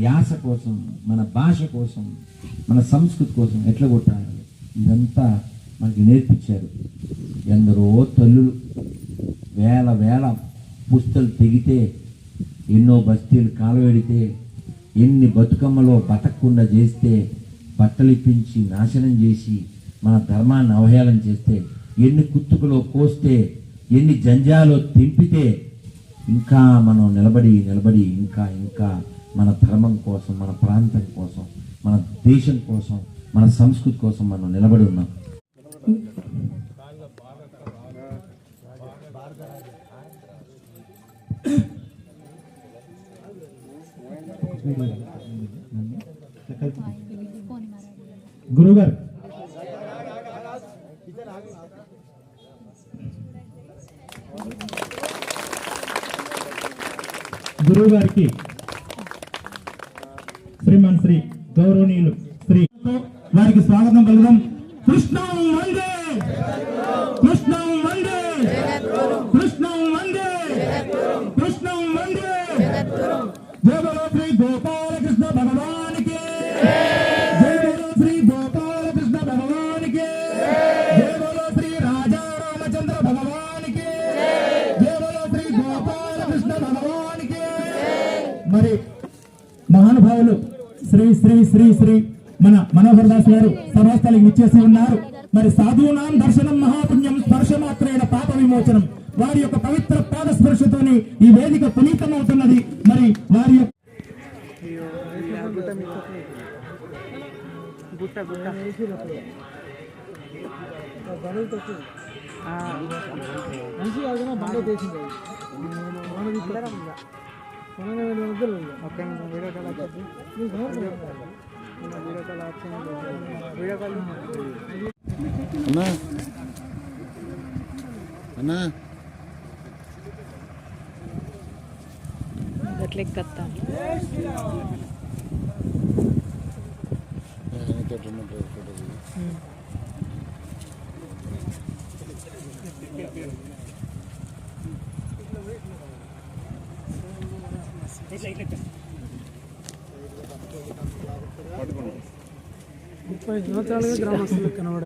యాస కోసం, మన భాష కోసం, మన సంస్కృతి కోసం ఎట్లా కొట్టాలి ఇదంతా మనకి నేర్పించారు. ఎందరో తల్లులు వేల వేల పుస్తలు తెగితే, ఎన్నో బస్తీలు కాలవెడితే, ఎన్ని బతుకమ్మలో బతకకుండా చేస్తే, బట్టలిప్పించి నాశనం చేసి మన ధర్మాన్ని అవహేళన చేస్తే, ఎన్ని కుత్తుకులో కోస్తే, ఎన్ని జంజాలో తెంపితే, ఇంకా మనం నిలబడి ఇంకా ఇంకా మన ధర్మం కోసం, మన ప్రాంతం కోసం, మన దేశం కోసం, మన సంస్కృతి కోసం మనం నిలబడి ఉన్నాం. గురుగారు గురువుగారికి శ్రీమాన్ శ్రీ గౌరవనీయులు శ్రీ వారికి స్వాగతం పలుకుదాం. కృష్ణం వందే, కృష్ణం వందే, కృష్ణం వందే, కృష్ణం వందే. జయ బలో శ్రీ గోపాలకృష్ణ భగవానికి, జయ బలో శ్రీ గోపాలకృష్ణ భగవానికి, జయ బలో శ్రీ రాజా రామచంద్ర భగవానికి, జయ బలో శ్రీ గోపాలకృష్ణ భగవానికి. మరి మహానుభావులు శ్రీ శ్రీ శ్రీ శ్రీ మన మనోహర్ దాస్ గారు సభాస్థలికి విచ్చేసి ఉన్నారు. మరి సాధూనాం దర్శనం మహాపుణ్యం స్పర్శమాత్రేణ పాప విమోచనం. వారి యొక్క పవిత్ర పాద స్పర్శతోని ఈ వేదిక పునీతమవుతున్నది. మరి వారి యొక్క అన్నా గట్లెక్కత్తా ముప్పై సంవత్సరాలుగా గ్రామస్తులకు కనబడ